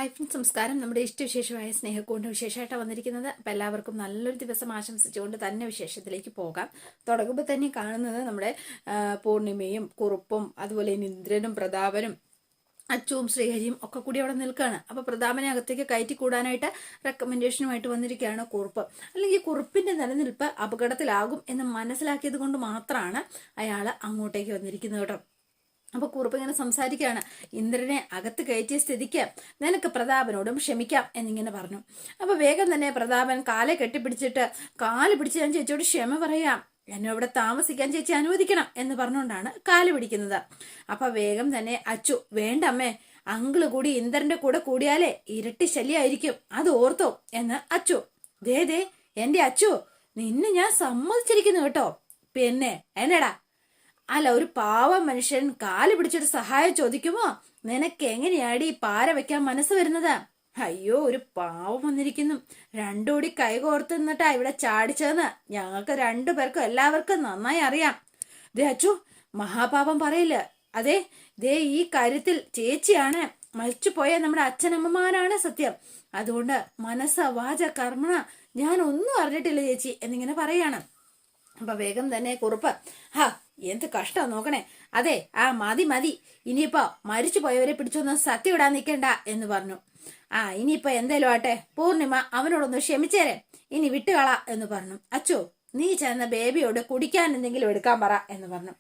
Hi friends, നമസ്കാരം. നമ്മുടെ ഇഷ്ടവിശേഷമായ സ്നേഹക്കൂടിൻ്റെ വിശേഷമായിട്ടാണ് വന്നിരിക്കുന്നത്. അപ്പം എല്ലാവർക്കും നല്ലൊരു ദിവസം ആശംസിച്ചുകൊണ്ട് തന്നെ വിശേഷത്തിലേക്ക് പോകാം. തുടങ്ങുമ്പോൾ തന്നെ കാണുന്നത് നമ്മുടെ പൂർണിമയും കുറുപ്പും അതുപോലെ ഇന്ദ്രനും പ്രതാപനും അച്ചുവും ശ്രീഹരിയും ഒക്കെ കൂടി അവിടെ നിൽക്കുകയാണ്. അപ്പോൾ പ്രതാപനെ അകത്തേക്ക് കയറ്റി കൂടാനായിട്ട് റെക്കമെൻഡേഷനുമായിട്ട് വന്നിരിക്കുകയാണ് കുറുപ്പ്. അല്ലെങ്കിൽ കുറുപ്പിന്റെ നിലനിൽപ്പ് അപകടത്തിലാകും എന്ന് മനസ്സിലാക്കിയത് കൊണ്ട് മാത്രമാണ് അയാൾ അങ്ങോട്ടേക്ക് വന്നിരിക്കുന്നത് കേട്ടോ. അപ്പൊ കുറുപ്പ് ഇങ്ങനെ സംസാരിക്കുകയാണ്. ഇന്ദ്രനെ അകത്ത് കയറ്റിയ സ്ഥിതിക്ക് നിനക്ക് പ്രതാപനോടും ക്ഷമിക്കാം എന്നിങ്ങനെ പറഞ്ഞു. അപ്പൊ വേഗം തന്നെ പ്രതാപൻ കാലെ കെട്ടിപ്പിടിച്ചിട്ട് കാല് പിടിച്ച് ഞാൻ ചേച്ചിയോട് ക്ഷമ പറയാം, എന്നെ ഇവിടെ താമസിക്കാൻ ചേച്ചി അനുവദിക്കണം എന്ന് പറഞ്ഞുകൊണ്ടാണ് കാല് പിടിക്കുന്നത്. അപ്പൊ വേഗം തന്നെ അച്ചു, വേണ്ട അമ്മേ, അങ്കിള് കൂടി ഇന്ദ്രന്റെ കൂടെ കൂടിയാലേ ഇരട്ടി ശല്യമായിരിക്കും, അത് ഓർത്തോ എന്ന് അച്ചു. ദേ എന്റെ അച്ചു, നിന്നെ ഞാൻ സമ്മതിച്ചിരിക്കുന്നു കേട്ടോ. പിന്നെ എന്നടാ, അല്ല, ഒരു പാവം മനുഷ്യൻ കാല് പിടിച്ചൊരു സഹായം ചോദിക്കുമോ? നിനക്ക് എങ്ങനെയാടി പാര വെക്കാൻ മനസ്സ് വരുന്നത്? അയ്യോ, ഒരു പാവം വന്നിരിക്കുന്നു, രണ്ടുകൂടി കൈകോർത്ത് നിന്നിട്ടാ ഇവിടെ ചാടിച്ചതെന്ന് ഞങ്ങൾക്ക് രണ്ടുപേർക്കും എല്ലാവർക്കും നന്നായി അറിയാം. ദേ അച്ചു, മഹാപാപം പറയില്ല. അതെ, ദേ ഈ കാര്യത്തിൽ ചേച്ചിയാണ് മരിച്ചുപോയ നമ്മുടെ അച്ഛനമ്മമാരാണ് സത്യം. അതുകൊണ്ട് മനസ്സ വാച കർമ്മണ ഞാൻ ഒന്നും അറിഞ്ഞിട്ടില്ല ചേച്ചി എന്നിങ്ങനെ പറയാണ്. അപ്പൊ വേഗം തന്നെ കുറുപ്പ്, എന്ത് കഷ്ടം നോക്കണേ. അതെ, മതി, ഇനിയിപ്പോ മരിച്ചു പോയവരെ പിടിച്ചൊന്നും സത്യം ഇടാൻ നിൽക്കണ്ട എന്ന് പറഞ്ഞു. ഇനിയിപ്പോ എന്തേലും ആട്ടെ, പൂർണിമ അവനോടൊന്ന് ക്ഷമിച്ചേരെ, ഇനി വിട്ടുകള എന്ന് പറഞ്ഞു. അച്ചു, നീ ചെന്ന ബേബിയോട് കുടിക്കാൻ എന്തെങ്കിലും എടുക്കാൻ പറ എന്ന് പറഞ്ഞു.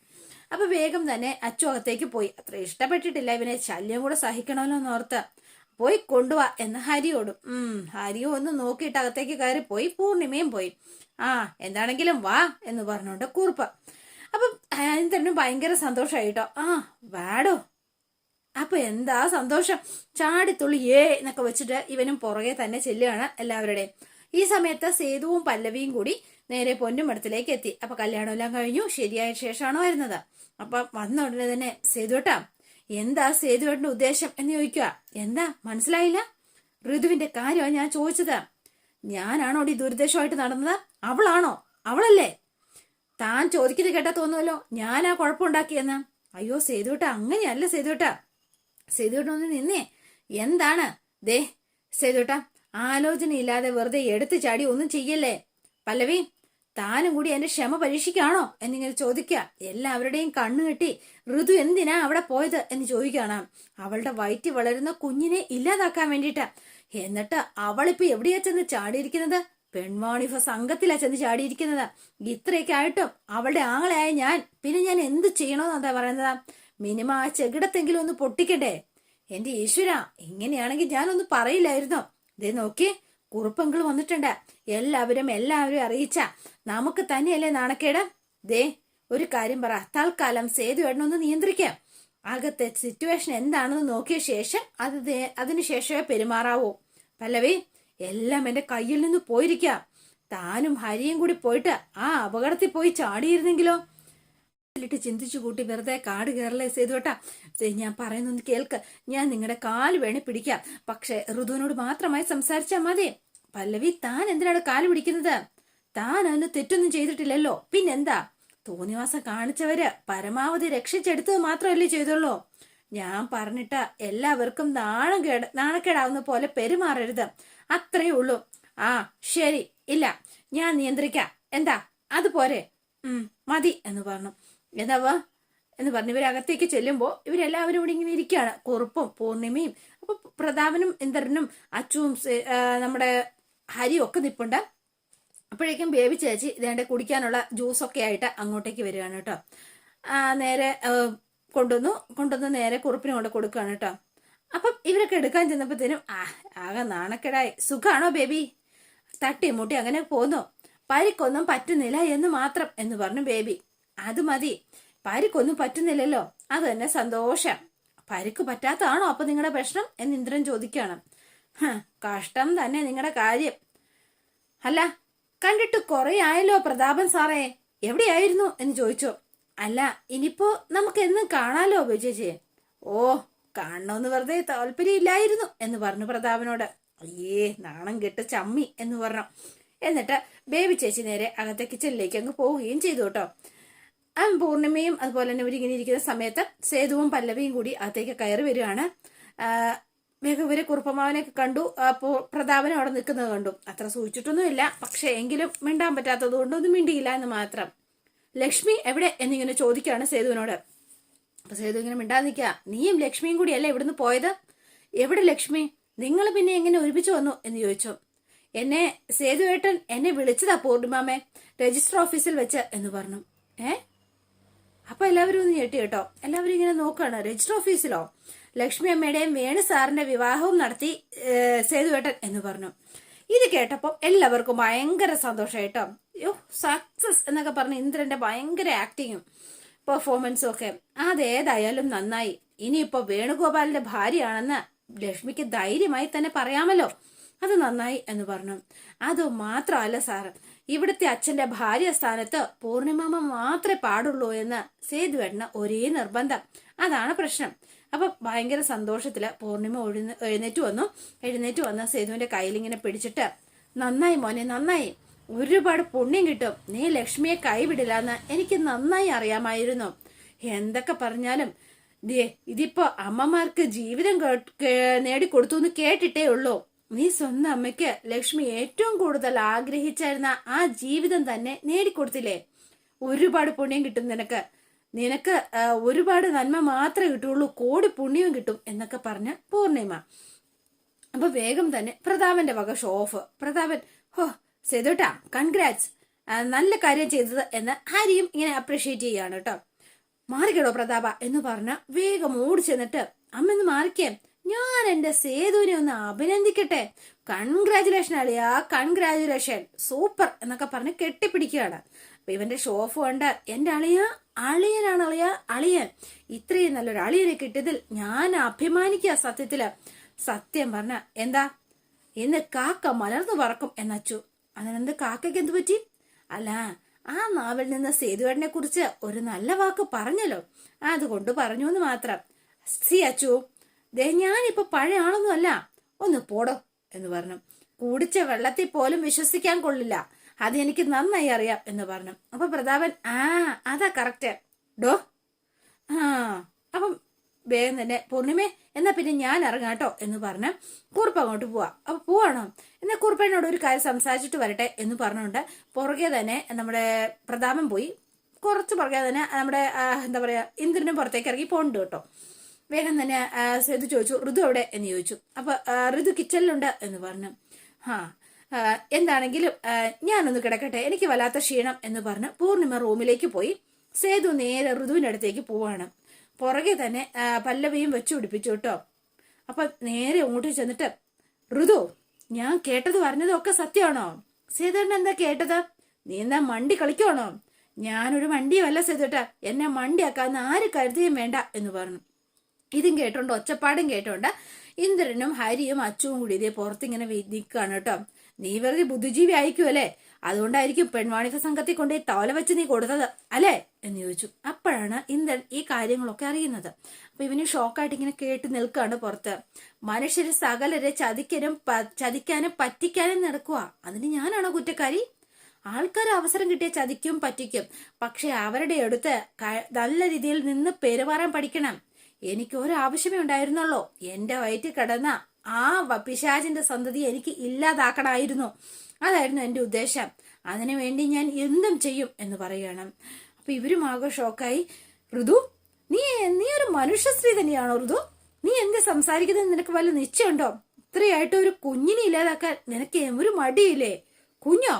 അപ്പൊ വേഗം തന്നെ അച്ചു അകത്തേക്ക് പോയി. അത്ര ഇഷ്ടപ്പെട്ടിട്ടില്ല, ഇവനെ ശല്യം കൂടെ സഹിക്കണമല്ലോ എന്നോർത്ത് പോയി കൊണ്ടുവാ എന്ന് ഹരിയോടും. ഹരിയോ ഒന്ന് നോക്കിയിട്ട് അകത്തേക്ക് കയറി പോയി. പൂർണിമയും പോയി. എന്താണെങ്കിലും വാ എന്ന് പറഞ്ഞോണ്ട് കുറുപ്പ്. അപ്പൊ ഇന്ദ്രനും ഭയങ്കര സന്തോഷമായിട്ടോ. വാടോ. അപ്പൊ എന്താ സന്തോഷം, ചാടിത്തുള്ളി എന്നൊക്കെ വെച്ചിട്ട് ഇവനും പുറകെ തന്നെ ചെല്ലുകയാണ് എല്ലാവരുടെയും. ഈ സമയത്ത് സേതുവും പല്ലവിയും കൂടി നേരെ പൊന്നുമടത്തിലേക്ക് എത്തി. അപ്പൊ കല്യാണം എല്ലാം കഴിഞ്ഞു, ശരിയായ ശേഷമാണോ വരുന്നത്. അപ്പൊ വന്ന ഉടനെ തന്നെ സേതുവേട്ടാ, എന്താ സേതുവേട്ടന്റെ ഉദ്ദേശം എന്ന് ചോദിക്കുക. എന്താ മനസ്സിലായില്ല? ഋതുവിന്റെ കാര്യമാണ് ഞാൻ ചോദിച്ചത്. ഞാനാണോ ഈ ദുരുദ്ദേശമായിട്ട് നടന്നത്? അവളാണോ? അവളല്ലേ? താൻ ചോദിക്കുന്നത് കേട്ടാ തോന്നുമല്ലോ ഞാനാ കുഴപ്പമുണ്ടാക്കിയെന്ന്. അയ്യോ സേതുവേട്ടാ, അങ്ങനെയല്ല സേതുവേട്ടാ. സേതുവേട്ട ഒന്ന് നിന്നേ. എന്താണ്? ദേ സേതുവേട്ടാ, ആലോചനയില്ലാതെ വെറുതെ എടുത്തു ചാടി ഒന്നും ചെയ്യല്ലേ. പല്ലവി, താനും കൂടി എന്റെ ക്ഷമ പരീക്ഷിക്കാണോ എന്നിങ്ങനെ ചോദിക്കുക. എല്ലാവരുടെയും കണ്ണു കെട്ടി ഋതു എന്തിനാ അവിടെ പോയത് എന്ന് ചോദിക്കുകയാണ്. അവളുടെ വയറ്റിൽ വളരുന്ന കുഞ്ഞിനെ ഇല്ലാതാക്കാൻ വേണ്ടിയിട്ടാ. എന്നിട്ട് അവളിപ്പോ എവിടെയാ ചെന്ന് ചാടിയിരിക്കുന്നത്? പെൺവാണിഭ സംഘത്തിലാ ചെന്ന് ചാടിയിരിക്കുന്നത്. ഇത്രയൊക്കെ ആയിട്ടും അവളുടെ ആങ്ങളെയായ പിന്നെ ഞാൻ എന്ത് ചെയ്യണോന്ന് എന്താ പറയുന്നത്? മിനിമം ആ ചെകിടത്തെങ്കിലും ഒന്ന് പൊട്ടിക്കട്ടെ. എന്റെ ഈശ്വര, ഇങ്ങനെയാണെങ്കിൽ ഞാനൊന്ന് പറയില്ലായിരുന്നോ? ദേ നോക്കി, കുറുപ്പങ്കിൾ വന്നിട്ടുണ്ട്. എല്ലാവരും അറിയിച്ച നമുക്ക് തന്നെയല്ലേ നാണക്കേട്. ദേ ഒരു കാര്യം പറ, തൽക്കാലം സേതുവേട്ടനൊന്ന് നിയന്ത്രിക്കാം. അകത്തെ സിറ്റുവേഷൻ എന്താണെന്ന് നോക്കിയ ശേഷം അതിനുശേഷമേ പെരുമാറാവൂ. പല്ലവി, എല്ലാം എന്റെ കയ്യിൽ നിന്ന് പോയിരിക്കാം. താനും ഹരിയും കൂടി പോയിട്ട് ആ അപകടത്തിൽ പോയി ചാടിയിരുന്നെങ്കിലോ? ചിന്തിച്ചു കൂട്ടി വെറുതെ കാട് കയറലേ സേതുവേട്ടാ. ഞാൻ പറയുന്നൊന്ന് കേൾക്ക്. ഞാൻ നിങ്ങളുടെ കാല് വേണേ പിടിക്കാം, പക്ഷെ ഋതുവിനോട് മാത്രമായി സംസാരിച്ചാൽ മതി. പല്ലവി, താൻ എന്തിനാണ് കാല് പിടിക്കുന്നത്? താൻ അതിന് തെറ്റൊന്നും ചെയ്തിട്ടില്ലല്ലോ, പിന്നെന്താ? തോന്നിവാസം കാണിച്ചവര് പരമാവധി രക്ഷിച്ചെടുത്തത് മാത്രമല്ലേ ചെയ്തുള്ളൂ. ഞാൻ പറഞ്ഞിട്ട് എല്ലാവർക്കും നാണക്കേടാവുന്ന പോലെ പെരുമാറരുത്, അത്രേ ഉള്ളൂ. ശരി, ഇല്ല, ഞാൻ നിയന്ത്രിക്കാം. എന്താ അതുപോരെ? മതി എന്ന് പറഞ്ഞു. എന്താവാ എന്ന് പറഞ്ഞു ഇവരകത്തേക്ക് ചെല്ലുമ്പോ ഇവരെല്ലാവരും ഇവിടെ ഇങ്ങനെ ഇരിക്കുകയാണ്. കുറുപ്പും പൂർണിമയും. അപ്പൊ പ്രതാപനും ഇന്ദ്രനും അച്ചുവും നമ്മുടെ ഹരിയും ഒക്കെ നിപ്പുണ്ട്. അപ്പോഴേക്കും ബേബി ചേച്ചി ഇതേണ്ട കുടിക്കാനുള്ള ജ്യൂസൊക്കെ ആയിട്ട് അങ്ങോട്ടേക്ക് വരികയാണ് കേട്ടോ. നേരെ കൊണ്ടുവന്ന് നേരെ കുറുപ്പിന് കൊണ്ട് കൊടുക്കുകയാണ് കേട്ടോ. അപ്പം ഇവരൊക്കെ എടുക്കാൻ ചെന്നപ്പോഴത്തേനും ആകെ നാണക്കേടായി. സുഖാണോ ബേബി? തട്ടി മുട്ടി അങ്ങനെ പോന്നു. പരിക്കൊന്നും പറ്റുന്നില്ല എന്ന് മാത്രം എന്ന് പറഞ്ഞു ബേബി. അത് മതി, പരിക്കൊന്നും പറ്റുന്നില്ലല്ലോ, അത് തന്നെ സന്തോഷം. പരിക്ക് പറ്റാത്തതാണോ അപ്പൊ നിങ്ങളുടെ പ്രശ്നം എന്ന് ഇന്ദ്രൻ ചോദിക്കുകയാണ്. കഷ്ടം തന്നെ നിങ്ങളുടെ കാര്യം. അല്ല, കണ്ടിട്ട് കുറെ ആയല്ലോ പ്രതാപൻ സാറേ, എവിടെയായിരുന്നു എന്ന് ചോദിച്ചു. അല്ല, ഇനിയിപ്പോ നമുക്ക് എന്നും കാണാലോ ചേച്ചി. കാണണമെന്ന് വെറുതെ താല്പര്യമില്ലായിരുന്നു എന്ന് പറഞ്ഞു പ്രതാപനോട്. അയ്യേ, നാണം കെട്ട് ചമ്മി എന്ന് പറഞ്ഞു. എന്നിട്ട് ബേബി ചേച്ചി നേരെ അകത്തെ കിച്ചണിലേക്ക് അങ്ങ് പോവുകയും ചെയ്തു കേട്ടോ. പൂർണിമയും അതുപോലെ തന്നെ ഇവരിങ്ങനെ ഇരിക്കുന്ന സമയത്ത് സേതുവും പല്ലവിയും കൂടി അകത്തേക്ക് കയറി വരികയാണ്. വേഗം ഇവരെ കുറുപ്പമാവനെയൊക്കെ കണ്ടു. അപ്പോൾ പ്രതാപനും അവിടെ നിൽക്കുന്നത് കണ്ടു. അത്ര സൂചിച്ചിട്ടൊന്നുമില്ല, പക്ഷെ എങ്കിലും മിണ്ടാൻ പറ്റാത്തത് കൊണ്ട് ഒന്നും മിണ്ടിയില്ല എന്ന് മാത്രം. ലക്ഷ്മി എവിടെ എന്നിങ്ങനെ ചോദിക്കുകയാണ് സേതുവിനോട്. അപ്പൊ സേതു ഇങ്ങനെ മിണ്ടാതെ നിൽക്കുക. നീയും ലക്ഷ്മിയും കൂടിയല്ലേ ഇവിടുന്ന് പോയത്? എവിടെ ലക്ഷ്മി? നിങ്ങൾ പിന്നെ എങ്ങനെ ഒരുമിച്ച് വന്നു എന്ന് ചോദിച്ചു. എന്നെ സേതുവേട്ടൻ എന്നെ വിളിച്ചതാ പൂർണിമാമേ, രജിസ്റ്റർ ഓഫീസിൽ വെച്ച് എന്ന് പറഞ്ഞു. അപ്പൊ എല്ലാവരും ഒന്ന് ഞെട്ടി കേട്ടോ. എല്ലാവരും ഇങ്ങനെ നോക്കാണ്. രജിസ്റ്റർ ഓഫീസിലോ? ലക്ഷ്മി അമ്മയുടെയും വേണു സാറിന്റെ വിവാഹവും നടത്തി സേതുവേട്ടൻ എന്ന് പറഞ്ഞു. ഇത് കേട്ടപ്പോൾ എല്ലാവർക്കും ഭയങ്കര സന്തോഷമായിട്ടോ. സക്സസ് എന്നൊക്കെ പറഞ്ഞ് ഇന്ദ്രന്റെ ഭയങ്കര ആക്ടിങ്ങും പെർഫോമൻസും ഒക്കെ. അതേതായാലും നന്നായി. ഇനിയിപ്പോ വേണുഗോപാലിന്റെ ഭാര്യയാണെന്ന് ലക്ഷ്മിക്ക് ധൈര്യമായി തന്നെ പറയാമല്ലോ. അത് നന്നായി എന്ന് പറഞ്ഞു. അത് മാത്രമല്ല സാർ, ഇവിടുത്തെ അച്ഛന്റെ ഭാര്യ സ്ഥാനത്ത് പൂർണിമാമ മാത്രമേ പാടുള്ളൂ എന്ന് സേതുവേട്ടന് ഒരേ നിർബന്ധം. അതാണ് പ്രശ്നം. അപ്പൊ ഭയങ്കര സന്തോഷത്തില് പൂർണിമ എഴുന്നേറ്റ് വന്ന് സേതുവിന്റെ കയ്യിലിങ്ങനെ പിടിച്ചിട്ട്, നന്നായി മോനെ, നന്നായി, ഒരുപാട് പുണ്യം കിട്ടും. നീ ലക്ഷ്മിയെ കൈവിടില്ല എന്ന് എനിക്ക് നന്നായി അറിയാമായിരുന്നു. എന്തൊക്കെ പറഞ്ഞാലും ഇതിപ്പോ അമ്മമാർക്ക് ജീവിതം നേടിക്കൊടുത്തു എന്ന് കേട്ടിട്ടേ ഉള്ളൂ. നീ സ്വന്തം അമ്മയ്ക്ക് ലക്ഷ്മി ഏറ്റവും കൂടുതൽ ആഗ്രഹിച്ചായിരുന്ന ആ ജീവിതം തന്നെ നേടിക്കൊടുത്തില്ലേ? ഒരുപാട് പുണ്യം കിട്ടും നിനക്ക് ഒരുപാട് നന്മ മാത്രമേ കിട്ടുള്ളൂ, കോടി പുണ്യവും കിട്ടും എന്നൊക്കെ പറഞ്ഞ പൂർണിമ. അപ്പൊ വേഗം തന്നെ പ്രതാപന്റെ വക ഷോ ഓഫ്. പ്രതാപൻ, സേതുട്ടാ കൺഗ്രാറ്റ്സ്, നല്ല കാര്യം ചെയ്തത് എന്ന് ഹരിയും ഇങ്ങനെ അപ്രീഷിയേറ്റ് ചെയ്യാണ് കേട്ടോ. മാറിക്കടോ പ്രതാപ എന്ന് പറഞ്ഞ വേഗം ഓടി ചെന്നിട്ട്, അമ്മ മാറിക്കേ, ഞാൻ എന്റെ സേതുവിനെ ഒന്ന് അഭിനന്ദിക്കട്ടെ, കൺഗ്രാചുലേഷൻ അളിയാ, കൺഗ്രാചുലേഷൻ, സൂപ്പർ എന്നൊക്കെ പറഞ്ഞ് കെട്ടിപ്പിടിക്കുകയാണ്. അപ്പൊ ഇവന്റെ ഷോ ഓഫ് കണ്ട്, എന്റെ അളിയനാണ് അളിയൻ, ഇത്രയും നല്ലൊരു അളിയനെ കിട്ടിയതിൽ ഞാൻ അഭിമാനിക്കുക. സത്യം പറഞ്ഞ എന്താ ഇന്ന് കാക്ക മലർന്നു പറക്കും എന്നച്ചു. അതിനെന്ത് കാക്കയ്ക്ക് എന്ത് പറ്റി? അല്ല, ആ നാവിൽ നിന്ന് സേതുവേട്ടനെ കുറിച്ച് ഒരു നല്ല വാക്ക് പറഞ്ഞല്ലോ, അതുകൊണ്ട് പറഞ്ഞു എന്ന് മാത്രം. സി അച്ചു, ഞാനിപ്പോ പഴയ ആളൊന്നും അല്ല, ഒന്ന് പോടോ എന്ന് പറഞ്ഞു. കുടിച്ച വെള്ളത്തിൽ പോലും വിശ്വസിക്കാൻ കൊള്ളില്ല, അത് എനിക്ക് നന്നായി അറിയാം എന്ന് പറഞ്ഞു. അപ്പൊ പ്രതാപൻ, അതാ കറക്റ്റ് ഡോ. അപ്പം വേഗം തന്നെ പൂർണിമേ, എന്നാ പിന്നെ ഞാൻ ഇറങ്ങാട്ടോ എന്ന് പറഞ്ഞ് കുറുപ്പ് അങ്ങോട്ട് പോവാ. അപ്പൊ പോവാണോ? എന്നാ കുറുപ്പനോട് ഒരു കാര്യം സംസാരിച്ചിട്ട് വരട്ടെ എന്ന് പറഞ്ഞുകൊണ്ട് പുറകെ തന്നെ നമ്മുടെ പ്രതാപൻ പോയി. കുറച്ച് പുറകെ തന്നെ നമ്മുടെ എന്താ പറയാ ഇന്ദ്രനും പുറത്തേക്ക് ഇറങ്ങി പോണ്ട് കേട്ടോ. വേഗം തന്നെ സേതു ചോദിച്ചു, ഋതു എവിടെ എന്ന് ചോദിച്ചു. അപ്പൊ ഋതു കിച്ചണിലുണ്ട് എന്ന് പറഞ്ഞു. എന്താണെങ്കിലും ഞാനൊന്ന് കിടക്കട്ടെ, എനിക്ക് വല്ലാത്ത ക്ഷീണം എന്ന് പറഞ്ഞ് പൂർണിമ റൂമിലേക്ക് പോയി. സേതു നേരെ ഋതുവിന്റെ അടുത്തേക്ക് പോവാണ്. പുറകെ തന്നെ പല്ലവിയും വെച്ചു പിടിപ്പിച്ചു കേട്ടോ. അപ്പൊ നേരെ അങ്ങോട്ട് ചെന്നിട്ട്, ഋതു, ഞാൻ കേട്ടത് പറഞ്ഞതും ഒക്കെ സത്യമാണോ? സേതുവിന് എന്താ കേട്ടത്? നീ എന്താ മണ്ടി കളിക്കുവാണോ? ഞാനൊരു മണ്ടിയുമല്ല സേതുട്ട, എന്നെ മണ്ടിയാക്കാന്ന് ആര് കരുതുകയും വേണ്ട എന്ന് പറഞ്ഞു. ഇതും കേട്ടോണ്ട്, ഒച്ചപ്പാടും കേട്ടോണ്ട് ഇന്ദ്രനും ഹരിയും അച്ചുവും കൂടി ഇതേ പുറത്തിങ്ങനെ നിൽക്കുകയാണ് കേട്ടോ. നീ വെറുതെ ബുദ്ധിജീവി ആയിരിക്കുമല്ലേ, അതുകൊണ്ടായിരിക്കും പെൺവാണിത്ത സംഘത്തിൽ കൊണ്ടേ തവല വെച്ച് നീ കൊടുത്തത് അല്ലേ എന്ന് ചോദിച്ചു. അപ്പോഴാണ് ഇന്ദ്രൻ ഈ കാര്യങ്ങളൊക്കെ അറിയുന്നത്. അപ്പൊ ഇവന് ഷോക്കായിട്ട് ഇങ്ങനെ കേട്ട് നിൽക്കുകയാണ് പുറത്ത്. മനുഷ്യര് സകലരെ ചതിക്കാനും പറ്റിക്കാനും നടക്കുക, അതിന് ഞാനാണോ കുറ്റക്കാരി? ആൾക്കാർ അവസരം കിട്ടിയ ചതിക്കും പറ്റിക്കും, പക്ഷെ അവരുടെ അടുത്ത് നല്ല രീതിയിൽ നിന്ന് പെരുമാറാൻ പഠിക്കണം. എനിക്ക് ഒരാവശ്യമേ ഉണ്ടായിരുന്നുള്ളൂ, എന്റെ വയറ്റിൽ കിടന്ന ആ പിശാചിന്റെ സന്തതി എനിക്ക് ഇല്ലാതാക്കണമായിരുന്നു. അതായിരുന്നു എന്റെ ഉദ്ദേശം. അതിനു വേണ്ടി ഞാൻ എന്തും ചെയ്യും എന്ന് പറയുകയാണ്. അപ്പൊ ഇവരും ആകെ ഷോക്കായി. ഋതു, നീ ഒരു മനുഷ്യ സ്ത്രീ തന്നെയാണോ ഋതു? നീ എന്ത് സംസാരിക്കുന്നത്? നിനക്ക് വല്ല നിശ്ചയമുണ്ടോ? ഇത്രയായിട്ട് ഒരു കുഞ്ഞിനെ ഇല്ലാതാക്കാൻ നിനക്ക് ഒരു മടിയില്ലേ? കുഞ്ഞോ?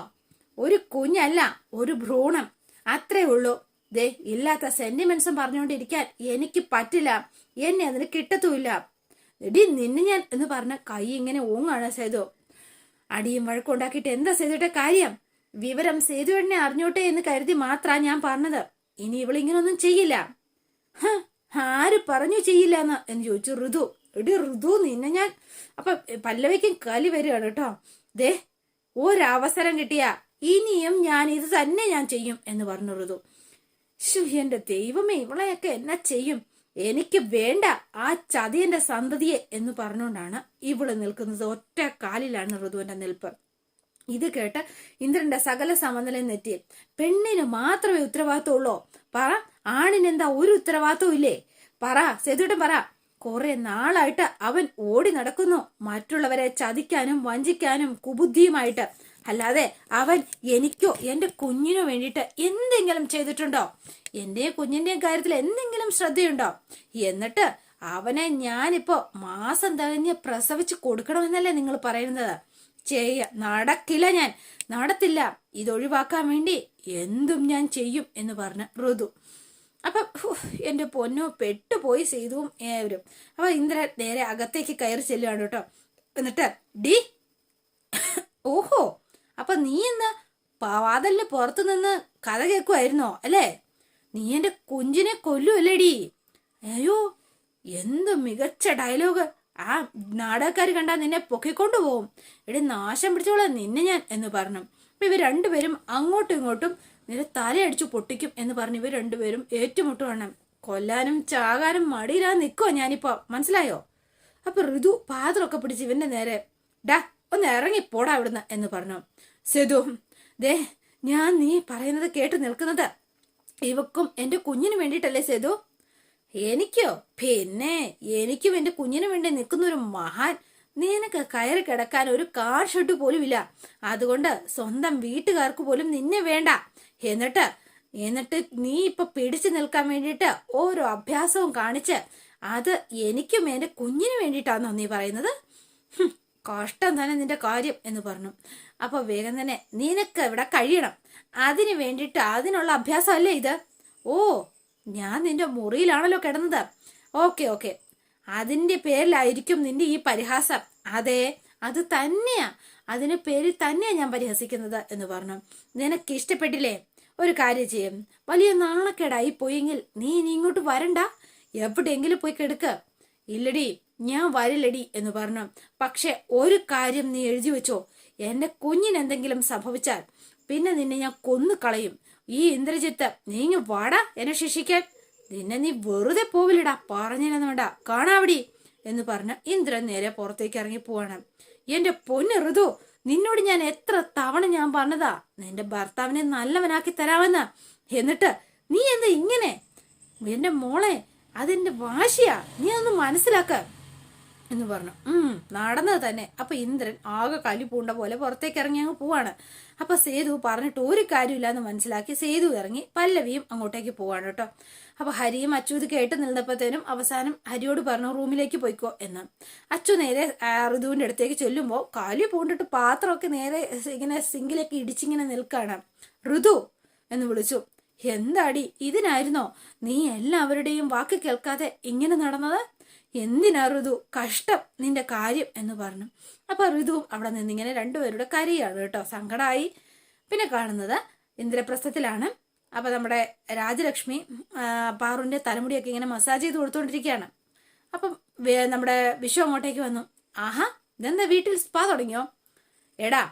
ഒരു കുഞ്ഞല്ല, ഒരു ഭ്രൂണം, അത്രേ ഉള്ളൂ. ഇല്ലാത്ത സെന്റിമെന്റ്സും പറഞ്ഞുകൊണ്ടിരിക്കാൻ എനിക്ക് പറ്റില്ല, എന്നെ അതിന് കിട്ടത്തുമില്ല. നിന്നെ ഞാൻ എന്ന് പറഞ്ഞ കൈ ഇങ്ങനെ ഓങ്ങാണ് സേതു. അടിയും വഴക്കുണ്ടാക്കിയിട്ട് എന്താ സേതുയുടെ കാര്യം? വിവരം സേതുവേട്ടനെ അറിഞ്ഞോട്ടെ എന്ന് കരുതി മാത്രാ ഞാൻ പറഞ്ഞത്. ഇനി ഇവളിങ്ങനൊന്നും ചെയ്യില്ല. ആര് പറഞ്ഞു ചെയ്യില്ല എന്ന് ചോദിച്ചു ഋതു. ഋതു, നിന്നെ ഞാൻ... അപ്പൊ പല്ലവിക്കും കലി വരികയാണ് കേട്ടോ. ഒരവസരം കിട്ടിയ ഇനിയും ഞാൻ ഇത് തന്നെ ഞാൻ ചെയ്യും എന്ന് പറഞ്ഞു ഋതു. എന്റെ ദൈവമേ, ഇവളെയൊക്കെ എന്നാ ചെയ്യും? എനിക്ക് വേണ്ട ആ ചതിയന്റെ സന്തതിയെ എന്ന് പറഞ്ഞുകൊണ്ടാണ് ഇവള് നിൽക്കുന്നത്. ഒറ്റ കാലിലാണ് ഋതുവിന്റെ നിൽപ്പ്. ഇത് കേട്ട് ഇന്ദ്രന്റെ സകല സമനിലയും നെറ്റി. പെണ്ണിന് മാത്രമേ ഉത്തരവാദിത്വം ഉള്ളോ? പറ, ആണിനെന്താ ഒരു ഉത്തരവാദിത്വം ഇല്ലേ? പറ സേതുട്ടൻ, പറ. കുറെ നാളായിട്ട് അവൻ ഓടി നടക്കുന്നു മറ്റുള്ളവരെ ചതിക്കാനും വഞ്ചിക്കാനും കുബുദ്ധിയുമായിട്ട്. അല്ലാതെ അവൻ എനിക്കോ എന്റെ കുഞ്ഞിനോ വേണ്ടിയിട്ട് എന്തെങ്കിലും ചെയ്തിട്ടുണ്ടോ? എന്റെ കുഞ്ഞിന്റെയും കാര്യത്തിൽ എന്തെങ്കിലും ശ്രദ്ധയുണ്ടോ? എന്നിട്ട് അവനെ ഞാനിപ്പോ മാസം തികഞ്ഞ് പ്രസവിച്ച് കൊടുക്കണമെന്നല്ലേ നിങ്ങൾ പറയുന്നത്? നടക്കില്ല, ഞാൻ നടത്തില്ല. ഇതൊഴിവാക്കാൻ വേണ്ടി എന്തും ഞാൻ ചെയ്യും എന്ന് പറഞ്ഞ ഋതു. അപ്പൊ എന്റെ പൊന്നോ, പെട്ടുപോയി സേതുവും ഏവരും. അപ്പൊ ഇന്ദ്രൻ നേരെ അകത്തേക്ക് കയറി ചെല്ലുകയാണ് കേട്ടോ. എന്നിട്ട് ഡി ഓഹോ, അപ്പൊ നീ ഇന്ന് വാതിലിന് പുറത്തു നിന്ന് കഥ കേൾക്കുമായിരുന്നോ അല്ലേ? നീ എന്റെ കുഞ്ചിനെ കൊല്ലുമല്ലേടി? അയ്യോ, എന്ത് മികച്ച ഡയലോഗ്! ആ നാടകക്കാർ കണ്ടാൽ നിന്നെ പൊക്കിക്കൊണ്ടു പോവും. എടി നാശം പിടിച്ചോളാം നിന്നെ ഞാൻ എന്ന് പറഞ്ഞു. അപ്പൊ ഇവർ രണ്ടുപേരും അങ്ങോട്ടും ഇങ്ങോട്ടും നിന്നെ തലയടിച്ചു പൊട്ടിക്കും എന്ന് പറഞ്ഞ് ഇവർ രണ്ടുപേരും ഏറ്റുമുട്ടുവാണ്. കൊല്ലാനും ചാകാനും മടിയിലാ നിൽക്കോ ഞാനിപ്പോ, മനസ്സിലായോ? അപ്പൊ ഋതു പാത്രമൊക്കെ പിടിച്ച് ഇവന്റെ നേരെ, ഡാ ഒന്ന് ഇറങ്ങിപ്പോടാ അവിടുന്ന് എന്ന് പറഞ്ഞു. സേതു, ദേ ഞാൻ നീ പറയുന്നത് കേട്ട് നിൽക്കുന്നത് ഇവക്കും എന്റെ കുഞ്ഞിന് വേണ്ടിയിട്ടല്ലേ സേതു? എനിക്കോ? പിന്നെ എനിക്കും എന്റെ കുഞ്ഞിനു വേണ്ടി നിൽക്കുന്ന ഒരു മഹാൻ. നിനക്ക് കയറി കിടക്കാൻ ഒരു കാർ ഷെഡ് പോലും ഇല്ല. അതുകൊണ്ട് സ്വന്തം വീട്ടുകാർക്ക് പോലും നിന്നെ വേണ്ട. എന്നിട്ട് നീ ഇപ്പൊ പിടിച്ചു നിൽക്കാൻ വേണ്ടിയിട്ട് ഓരോ അഭ്യാസവും കാണിച്ച് അത് എനിക്കും എന്റെ കുഞ്ഞിന് വേണ്ടിയിട്ടാണോ നീ പറയുന്നത്? കഷ്ടം തന്നെ നിന്റെ കാര്യം എന്ന് പറഞ്ഞു. അപ്പൊ വേഗം തന്നെ നിനക്ക് ഇവിടെ കഴിയണം. അതിന് വേണ്ടിയിട്ട് അതിനുള്ള അഭ്യാസമല്ലേ ഇത്? ഓ, ഞാൻ നിന്റെ മുറിയിലാണല്ലോ കിടന്നത്. ഓക്കെ, അതിന്റെ പേരിലായിരിക്കും നിന്റെ ഈ പരിഹാസം. അതെ, അത് തന്നെയാ, അതിന്റെ പേരിൽ തന്നെയാ ഞാൻ പരിഹസിക്കുന്നത് എന്ന് പറഞ്ഞു. നിനക്ക് ഇഷ്ടപ്പെട്ടില്ലേ? ഒരു കാര്യം ചെയ്യും, വലിയ നാണക്കേടായി പോയെങ്കിൽ നീ ഇനി ഇങ്ങോട്ട് വരണ്ട, എവിടെയെങ്കിലും പോയി കിടക്ക്. ഇല്ലടി, ഞാൻ വരില്ലടി എന്ന് പറഞ്ഞു. പക്ഷെ ഒരു കാര്യം നീ എഴുതി വെച്ചോ, എന്റെ കുഞ്ഞിന് എന്തെങ്കിലും സംഭവിച്ചാൽ പിന്നെ നിന്നെ ഞാൻ കൊന്നു കളയും. ഈ ഇന്ദ്രജിത്ത്, നീങ്ങ വാടാ എന്നെ ശിക്ഷിക്കാൻ. നിന്നെ നീ വെറുതെ പോവില്ലടാ, പറഞ്ഞതിനൊന്നും വേണ്ട, കാണാവിടി എന്ന് പറഞ്ഞ് ഇന്ദ്രൻ നേരെ പുറത്തേക്ക് ഇറങ്ങി പോവാണ്. എന്റെ പൊന്ന് ഋതു, നിന്നോട് ഞാൻ എത്ര തവണ ഞാൻ പറഞ്ഞതാ നിന്റെ ഭർത്താവിനെ നല്ലവനാക്കി തരാമെന്ന്. എന്നിട്ട് നീ എന്താ ഇങ്ങനെ? എന്റെ മോളെ, അതെന്റെ വാശിയാ, നീ ഒന്ന് മനസ്സിലാക്ക എന്ന് പറഞ്ഞു. നടന്നത് തന്നെ. അപ്പൊ ഇന്ദ്രൻ ആകെ കലി പൂണ്ട പോലെ പുറത്തേക്ക് ഇറങ്ങി അങ്ങ് പോവാണ്. അപ്പൊ സേതു പറഞ്ഞിട്ട് ഒരു കാര്യമില്ല എന്ന് മനസ്സിലാക്കി സേതു ഇറങ്ങി പല്ലവിയും അങ്ങോട്ടേക്ക് പോവാണ് കേട്ടോ. അപ്പൊ ഹരിയും അച്ചു ഇത് കേട്ട് നിന്നപ്പോഴത്തേനും അവസാനം ഹരിയോട് പറഞ്ഞു റൂമിലേക്ക് പോയിക്കോ എന്ന്. അച്ചു നേരെ ഋതുവിന്റെ അടുത്തേക്ക് ചെല്ലുമ്പോ കലി പൂണ്ടിട്ട് പാത്രമൊക്കെ നേരെ ഇങ്ങനെ സിങ്കിലേക്ക് ഇടിച്ചിങ്ങനെ നിൽക്കാണ്. ഋതു എന്ന് വിളിച്ചു. എന്താടി, ഇതിനായിരുന്നോ നീ എല്ലാവരുടെയും വാക്ക് കേൾക്കാതെ ഇങ്ങനെ നടന്നത്? എന്തിനാ ഋതു, കഷ്ടം നിന്റെ കാര്യം എന്ന് പറഞ്ഞു. അപ്പൊ ഋതുവും അവിടെ നിന്നിങ്ങനെ രണ്ടുപേരുടെ കരയാണ് കേട്ടോ, സങ്കടമായി. പിന്നെ കാണുന്നത് ഇന്ദ്രപ്രസ്ഥത്തിലാണ്. അപ്പൊ നമ്മുടെ രാജലക്ഷ്മി പാറുവിന്റെ തലമുടിയൊക്കെ ഇങ്ങനെ മസാജ് ചെയ്ത് കൊടുത്തോണ്ടിരിക്കുകയാണ്. അപ്പം നമ്മുടെ വിഷു അങ്ങോട്ടേക്ക് വന്നു. ആഹാ, ഇതെന്താ വീട്ടിൽ സ്പാ തുടങ്ങിയോ? എടാ,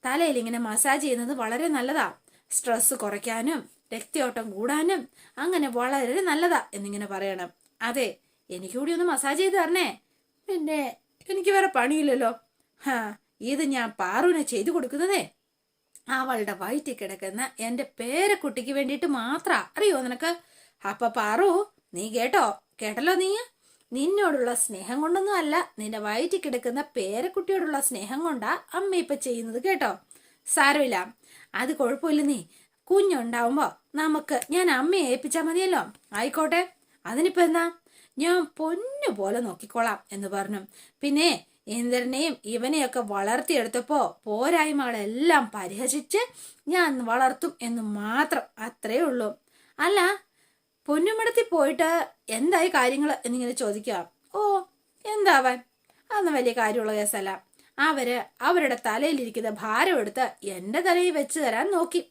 തലയിൽ ഇങ്ങനെ മസാജ് ചെയ്യുന്നത് വളരെ നല്ലതാ, സ്ട്രെസ് കുറയ്ക്കാനും രക്തയോട്ടം കൂടാനും അങ്ങനെ വളരെ നല്ലതാ എന്നിങ്ങനെ പറയണം. അതെ, എനിക്ക് കൂടി ഒന്ന് മസാജ് ചെയ്ത് തരണേ. പിന്നെ എനിക്ക് വേറെ പണിയില്ലല്ലോ. ഇത് ഞാൻ പാറുവിനെ ചെയ്തു കൊടുക്കുന്നതേ അവളുടെ വയറ്റിൽ കിടക്കുന്ന എന്റെ പേരക്കുട്ടിക്ക് വേണ്ടിയിട്ട് മാത്രാ, അറിയോ നിനക്ക്? അപ്പൊ പാറു, നീ കേട്ടല്ലോ, നീ നിന്നോടുള്ള സ്നേഹം കൊണ്ടൊന്നും അല്ല, നിന്റെ വയറ്റിൽ കിടക്കുന്ന പേരക്കുട്ടിയോടുള്ള സ്നേഹം കൊണ്ടാ അമ്മ ഇപ്പൊ ചെയ്യുന്നത് കേട്ടോ. സാരമില്ല, അത് കുഴപ്പമില്ല. നീ കുഞ്ഞുണ്ടാവുമ്പോ ഞാൻ അമ്മയെ ഏൽപ്പിച്ചാ മതിയല്ലോ. ആയിക്കോട്ടെ, അതിനിപ്പോ എന്താ, ഞാൻ പൊന്നു പോലെ നോക്കിക്കോളാം എന്ന് പറഞ്ഞു. പിന്നെ ഇന്ദ്രനെയും ഇവനെയൊക്കെ വളർത്തിയെടുത്തപ്പോ പോരായ്മകളെല്ലാം പരിഹസിച്ച് ഞാൻ വളർത്തും എന്ന് മാത്രം, അത്രേ ഉള്ളൂ. അല്ല, പൊന്നുമിടത്തിൽ പോയിട്ട് എന്തായി കാര്യങ്ങൾ എന്നിങ്ങനെ ചോദിക്കാം. ഓ, എന്താവാൻ, അതൊന്നും വലിയ കാര്യമുള്ള കേസല്ല. അവരുടെ തലയിലിരിക്കുന്ന ഭാരം എടുത്ത് എന്റെ തലയിൽ വെച്ച് തരാൻ നോക്കി.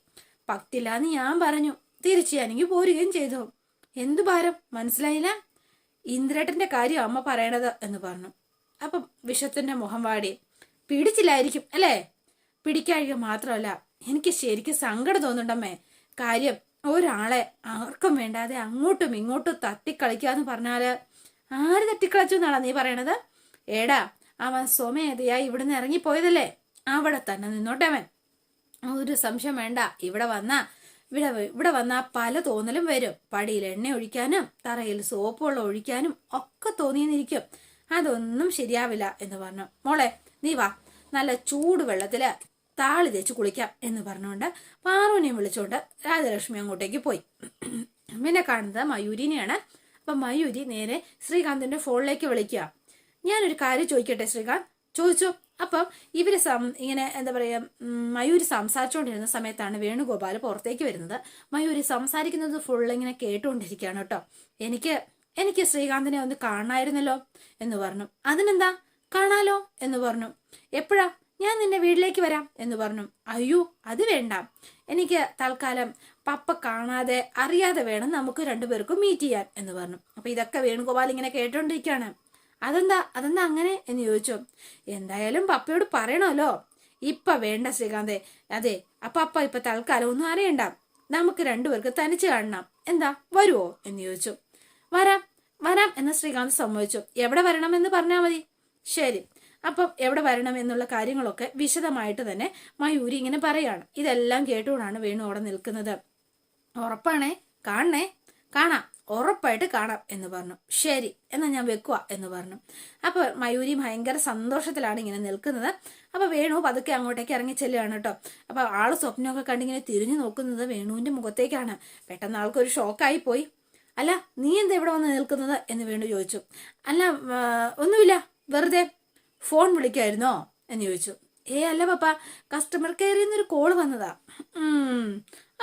പറ്റില്ലാന്ന് ഞാൻ പറഞ്ഞു. തിരിച്ചു ഞാനെങ്കിൽ പോരുകയും ചെയ്തു. എന്തു ഭാരം, മനസ്സിലായില്ല? ഇന്ദ്രേട്ടന്റെ കാര്യം അമ്മ പറയണത് എന്ന് പറഞ്ഞു. അപ്പം വിഷത്തിന്റെ മുഖം വാടി. പിടിച്ചില്ലായിരിക്കും അല്ലേ? പിടിക്കാഴിക മാത്രമല്ല, എനിക്ക് ശരിക്കും സങ്കടം തോന്നുന്നുണ്ടമ്മേ. കാര്യം, ഒരാളെ ആർക്കും വേണ്ടാതെ അങ്ങോട്ടും ഇങ്ങോട്ടും തട്ടിക്കളിക്കാന്ന് പറഞ്ഞാല് ആര് തട്ടിക്കളിച്ചു എന്നാണോ നീ പറയണത്? ഏടാ, അവൻ സ്വമേധയായി ഇവിടുന്ന് ഇറങ്ങിപ്പോയതല്ലേ, അവിടെ തന്നെ നിന്നോട്ടെ അവൻ. ഒരു സംശയം വേണ്ട, ഇവിടെ വന്ന ഇവിടെ വന്നാൽ പല തോന്നലും വരും. പടിയിൽ എണ്ണ ഒഴിക്കാനും തറയിൽ സോപ്പ് വെള്ളം ഒഴിക്കാനും ഒക്കെ തോന്നിയെന്നിരിക്കും. അതൊന്നും ശരിയാവില്ല എന്ന് പറഞ്ഞു. മോളെ നീ വാ, നല്ല ചൂട് വെള്ളത്തില് താളി തേച്ച് കുളിക്കാം എന്ന് പറഞ്ഞുകൊണ്ട് പാറുവിനെയും വിളിച്ചുകൊണ്ട് രാജലക്ഷ്മി അങ്ങോട്ടേക്ക് പോയി. പിന്നെ കാണുന്നത് മയൂരിനെയാണ്. അപ്പൊ മയൂരി നേരെ ശ്രീകാന്തിന്റെ ഫോണിലേക്ക് വിളിക്കുക. ഞാനൊരു കാര്യം ചോദിക്കട്ടെ ശ്രീകാന്ത്? ചോദിച്ചു. അപ്പം ഇവര് ഇങ്ങനെ എന്താ പറയാ, മയൂരി സംസാരിച്ചുകൊണ്ടിരുന്ന സമയത്താണ് വേണുഗോപാൽ പുറത്തേക്ക് വരുന്നത്. മയൂരി സംസാരിക്കുന്നത് ഫുള്ള് ഇങ്ങനെ കേട്ടുകൊണ്ടിരിക്കുകയാണ് കേട്ടോ. എനിക്ക് ശ്രീകാന്തിനെ ഒന്ന് കാണായിരുന്നല്ലോ എന്ന് പറഞ്ഞു. അതിനെന്താ, കാണാലോ എന്ന് പറഞ്ഞു. എപ്പോഴാ? ഞാൻ നിന്റെ വീട്ടിലേക്ക് വരാം എന്ന് പറഞ്ഞു. അയ്യോ അത് വേണ്ട, എനിക്ക് തൽക്കാലം പപ്പ കാണാതെ അറിയാതെ വേണം നമുക്ക് രണ്ടുപേർക്കും മീറ്റ് ചെയ്യാൻ എന്ന് പറഞ്ഞു. അപ്പൊ ഇതൊക്കെ വേണുഗോപാൽ ഇങ്ങനെ കേട്ടോണ്ടിരിക്കുകയാണ്. അതെന്താ അങ്ങനെ എന്ന് ചോദിച്ചു. എന്തായാലും പപ്പയോട് പറയണമല്ലോ. ഇപ്പൊ വേണ്ട ശ്രീകാന്തേ. അതെ, പപ്പ ഇപ്പൊ തൽക്കാലം ഒന്നും അറിയണ്ട, നമുക്ക് രണ്ടുപേർക്ക് തനിച്ച് കാണണം. എന്താ, വരുവോ എന്ന് ചോദിച്ചു. വരാം എന്ന് ശ്രീകാന്ത് സമ്മതിച്ചു. എവിടെ വരണം എന്ന് പറഞ്ഞാൽ മതി. ശരി, അപ്പം എവിടെ വരണം എന്നുള്ള കാര്യങ്ങളൊക്കെ വിശദമായിട്ട് തന്നെ മയൂരി ഇങ്ങനെ പറയാണ്. ഇതെല്ലാം കേട്ടുകൊണ്ടാണ് വേണു അവിടെ നിൽക്കുന്നത്. ഉറപ്പാണേ, കാണാം, ഉറപ്പായിട്ട് കാണാം എന്ന് പറഞ്ഞു. ശരി എന്നാ ഞാൻ വെക്കുക എന്ന് പറഞ്ഞു. അപ്പൊ മയൂരി ഭയങ്കര സന്തോഷത്തിലാണ് ഇങ്ങനെ നിൽക്കുന്നത്. അപ്പൊ വേണു പതുക്കെ അങ്ങോട്ടേക്ക് ഇറങ്ങി ചെല്ലുകയാണ് കേട്ടോ. അപ്പൊ ആള് സ്വപ്നമൊക്കെ കണ്ടിങ്ങനെ തിരിഞ്ഞു നോക്കുന്നത് വേണുവിന്റെ മുഖത്തേക്കാണ്. പെട്ടെന്ന് ആൾക്കൊരു ഷോക്കായി പോയി. അല്ല, നീ എന്താ ഇവിടെ വന്ന് നിൽക്കുന്നത് എന്ന് വേണു ചോദിച്ചു. അല്ല ഒന്നുമില്ല, വെറുതെ ഫോൺ വിളിക്കായിരുന്നോ എന്ന് ചോദിച്ചു. അല്ല പപ്പ, കസ്റ്റമർ കെയറിൽ നിന്നൊരു കോള് വന്നതാ.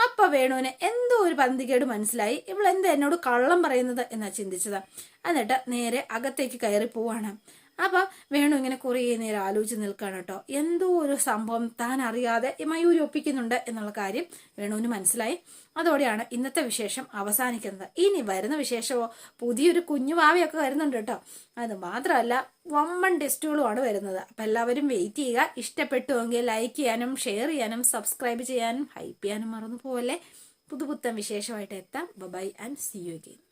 അപ്പൊ വേണുവിന് എന്തോ ഒരു പന്തികേട് മനസ്സിലായി. ഇവളെന്താ എന്നോട് കള്ളം പറയുന്നത് എന്നാ ചിന്തിച്ചതാ. എന്നിട്ട് നേരെ അകത്തേക്ക് കയറി പോവാണ്. അപ്പൊ വേണു ഇങ്ങനെ കുറേ നേരം ആലോചിച്ച് നിൽക്കുകയാണ് കേട്ടോ. എന്തോ ഒരു സംഭവം താൻ അറിയാതെ മയൂരി ഒപ്പിക്കുന്നുണ്ട് എന്നുള്ള കാര്യം വേണുവിന് മനസ്സിലായി. അതോടെയാണ് ഇന്നത്തെ വിശേഷം അവസാനിക്കുന്നത്. ഇനി വരുന്ന വിശേഷമോ പുതിയൊരു കുഞ്ഞു വാവയൊക്കെ വരുന്നുണ്ട് കേട്ടോ. അത് മാത്രമല്ല വമ്പൻ ടെസ്റ്റുകളുമാണ് വരുന്നത്. അപ്പം എല്ലാവരും വെയിറ്റ് ചെയ്യുക. ഇഷ്ടപ്പെട്ടുവെങ്കിൽ ലൈക്ക് ചെയ്യാനും ഷെയർ ചെയ്യാനും സബ്സ്ക്രൈബ് ചെയ്യാനും ഹൈപ്പ് ചെയ്യാനും മറന്നു പോവല്ലേ. പുതുപുത്തൻ വിശേഷമായിട്ട് എത്താം. Bye and see you again.